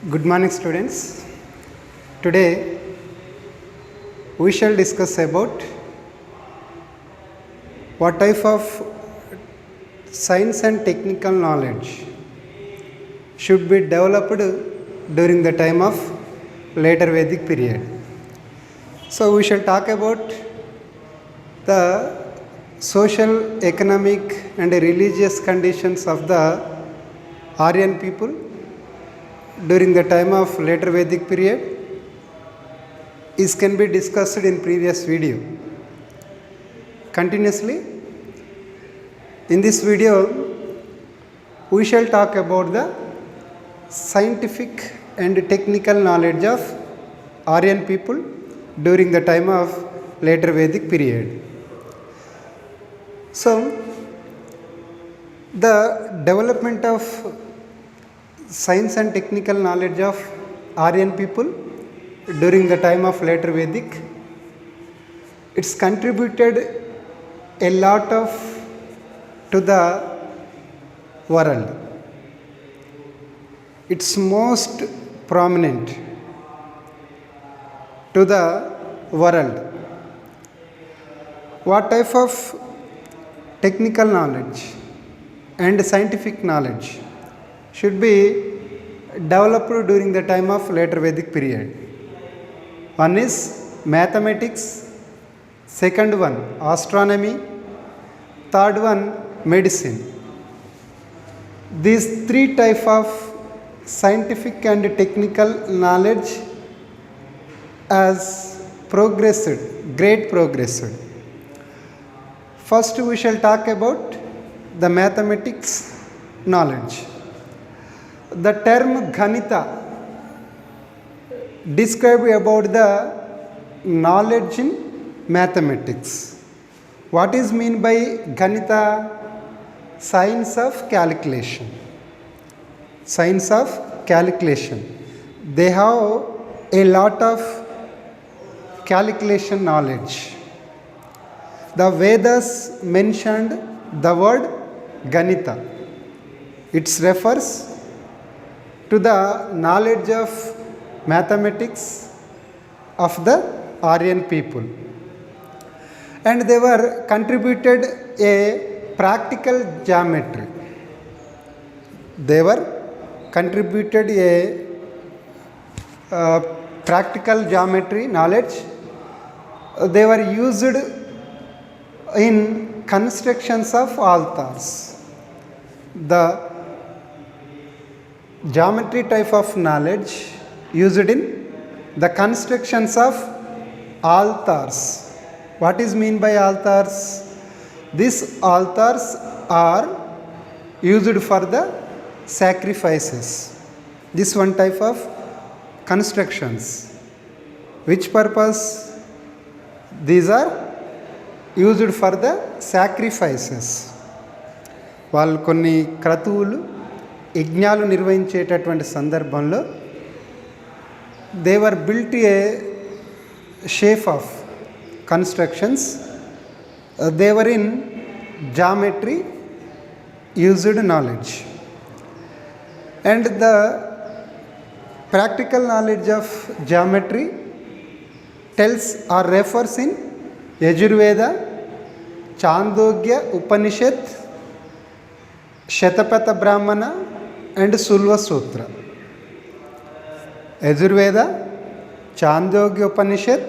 Good morning, students. Today we shall discuss about what type of science and technical knowledge should be developed during the time of later Vedic period. So we shall talk about the social, economic and religious conditions of the Aryan people during the time of later Vedic period. This can be discussed in previous video. Continuously, in this video, we shall talk about the scientific and technical knowledge of Aryan people during the time of later Vedic period. So, the development of science and technical knowledge of Aryan people during the time of later Vedic, it's contributed a lot to the world. It's most prominent to the world. What type of technical knowledge and scientific knowledge should be developed during the time of later Vedic period? One is mathematics, second one astronomy, third one medicine. These three types of scientific and technical knowledge has progressed, great progress. First we shall talk about the mathematics knowledge. The term Ganita describes about the knowledge in mathematics. What is meant by Ganita? Science of calculation. Science of calculation. They have a lot of calculation knowledge. The Vedas mentioned the word Ganita. It refers to the knowledge of mathematics of the Aryan people, and they were contributed a practical geometry. They were contributed a practical geometry knowledge. They were used in constructions of altars. The geometry type of knowledge used in the constructions of altars. What is mean by altars? These altars are used for the sacrifices. This one type of constructions. Which purpose? These are used for the sacrifices. వాళ్ళు కొన్ని క్రతువులు యజ్ఞాలు నిర్వహించేటటువంటి సందర్భంలో they were built a shape of constructions. They were in geometry used knowledge, and the practical knowledge of geometry tells or refers in Yajurveda, Chandogya Upanishad, Shatapatha Brahmana and Sulva Sutra. Yajurveda, Chandogya Upanishad,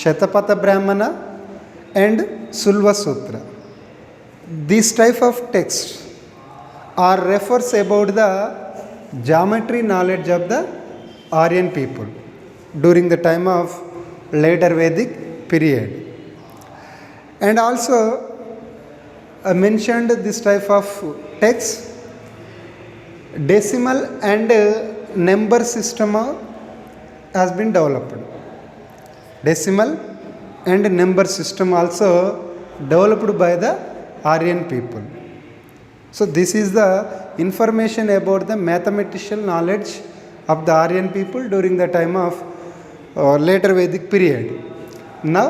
Shatapatha Brahmana and Sulva Sutra. These type of texts are refers about the geometry knowledge of the Aryan people during the time of later Vedic period. And also mentioned this type of text, decimal and number system has been developed. Decimal and number system also developed by the Aryan people. So this is the information about the mathematical knowledge of the Aryan people during the time of later Vedic period. Now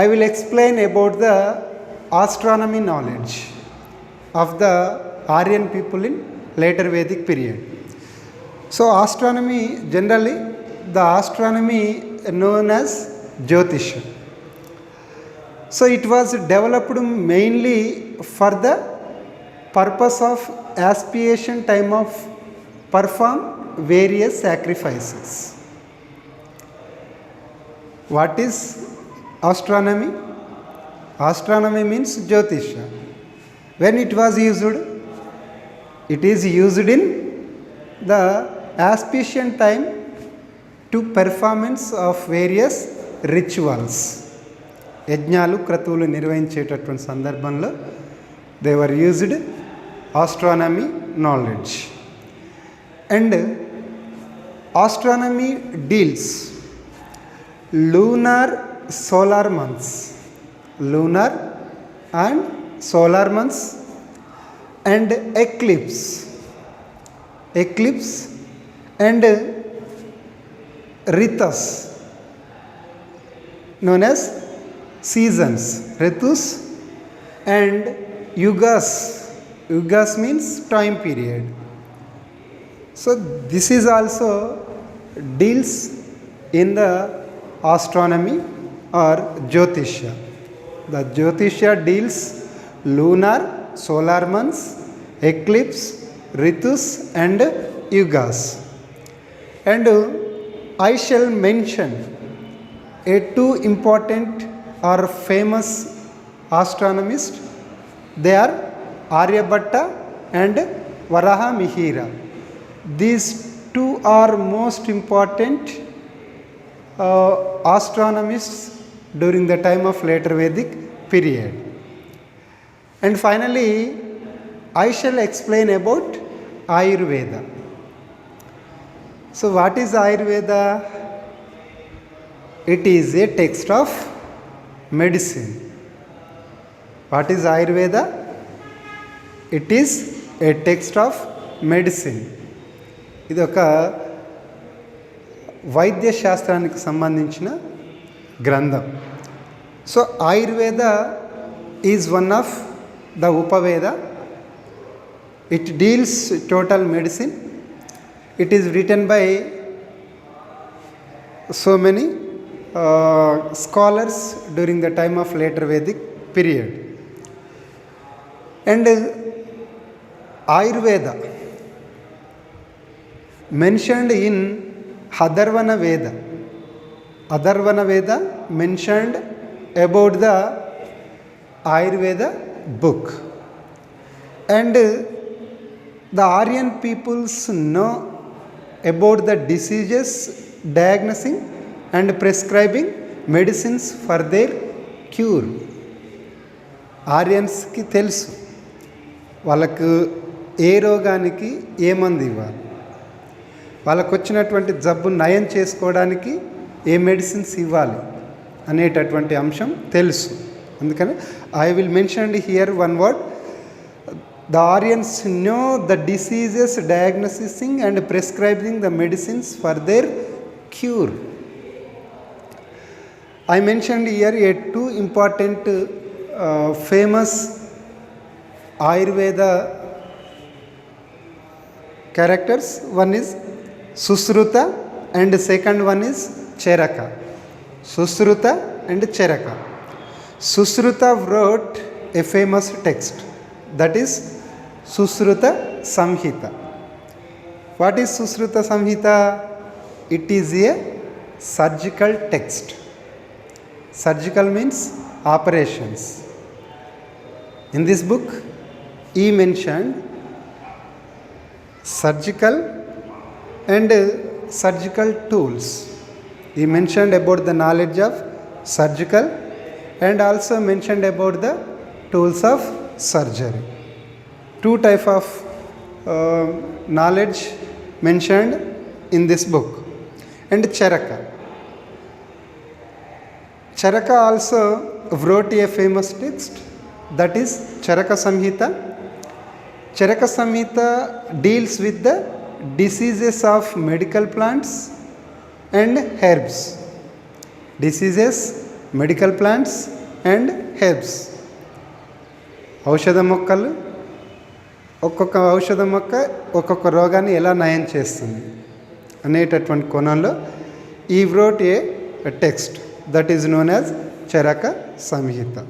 I will explain about the astronomy knowledge of the Aryan people in later Vedic period. So astronomy, generally the astronomy known as Jyotisha. So it was developed mainly for the purpose of expiation time of perform various sacrifices. What is astronomy? Astronomy means Jyotisha. When it was used, it is used in the auspicious time to performance of various rituals. యజ్ఞాలు క్రతువులు నిర్వహించేటటువంటి సందర్భంలో they were used astronomy knowledge. And astronomy deals lunar solar months, lunar and solar months, and eclipse and ritus known as seasons, ritus, and yugas means time period. So this is also deals in the astronomy or Jyotisha. The Jyotisha deals lunar, solar months, eclipse, ritus and yugas. And I shall mention two important or famous astronomists. They are Aryabhatta and Varaha Mihira. These two are most important astronomists during the time of later Vedic period. And finally, I shall explain about Ayurveda. So what is Ayurveda? It is a text of medicine. What is Ayurveda? It is a text of medicine. ఇది ఒక వైద్య శాస్త్రానికి సంబంధించిన గ్రంథం. So Ayurveda is one of the Upaveda. It deals total medicine. It is written by so many scholars during the time of later Vedic period. And Ayurveda mentioned in Atharvana Veda. Atharvana Veda mentioned about the Ayurveda book. And the Aryan peoples know about the diseases, diagnosing and prescribing medicines for their cure. ఆర్యన్స్కి తెలుసు వాళ్ళకు ఏ రోగానికి ఏ మందు ఇవ్వాలి, వాళ్ళకు వచ్చినటువంటి జబ్బు నయం చేసుకోవడానికి ఏ మెడిసిన్స్ ఇవ్వాలి అనేటటువంటి అంశం తెలుసు. అందుకని I will mention here one word. The Aryans know the diseases, diagnosing and prescribing the medicines for their cure. I mentioned here two important famous Ayurveda characters. One is Susruta and second one is Charaka. Susruta and Charaka. Susruta wrote a famous text, that is Susruta Samhita. What is Susruta Samhita? It is a surgical text. Surgical means operations. In this book, he mentioned surgical and surgical tools. He mentioned about the knowledge of surgical and also mentioned about the tools of surgery. Two types of knowledge mentioned in this book. And Charaka. Charaka also wrote a famous text, that is Charaka Samhita. Charaka Samhita deals with the diseases of medical plants and herbs. Diseases, medical plants and herbs. ఔషధ మొక్కలు, ఒక్కొక్క ఔషధ మొక్క ఒక్కొక్క రోగాన్ని ఎలా నయం చేస్తుంది, అనేటటువంటి కోణంలో ఈ wrote a text that is known as Charaka Samhita.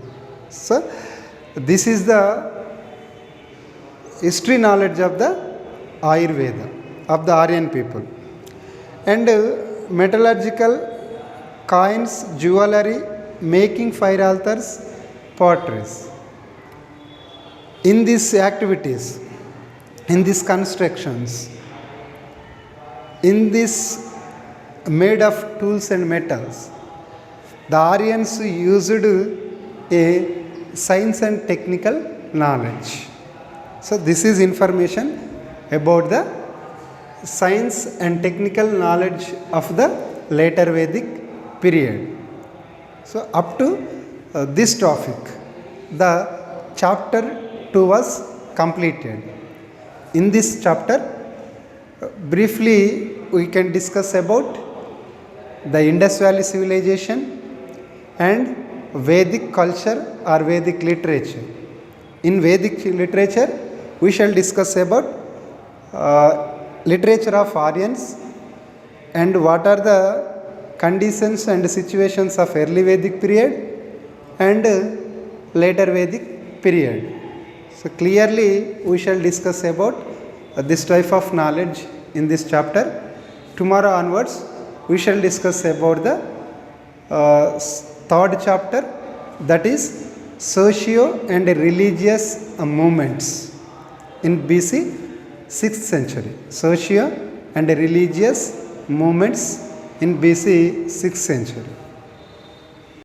So this is the history knowledge of the Ayurveda of the Aryan people. And metallurgical, coins, jewelry, making fire altars, potteries. In these activities, in these constructions, in this made of tools and metals, the Aryans used a science and technical knowledge. So this is information about the science and technical knowledge of the later Vedic period. So up to this topic, the chapter 2 was completed. In this chapter, briefly we can discuss about the Indus Valley civilization and Vedic culture or Vedic literature. In Vedic literature, we shall discuss about literature of Aryans and what are the conditions and situations of early Vedic period and later Vedic period. So clearly we shall discuss about this type of knowledge in this chapter. Tomorrow onwards we shall discuss about the third chapter, that is socio and religious movements in BC 6th century. Socio and religious movements in BC 6th century.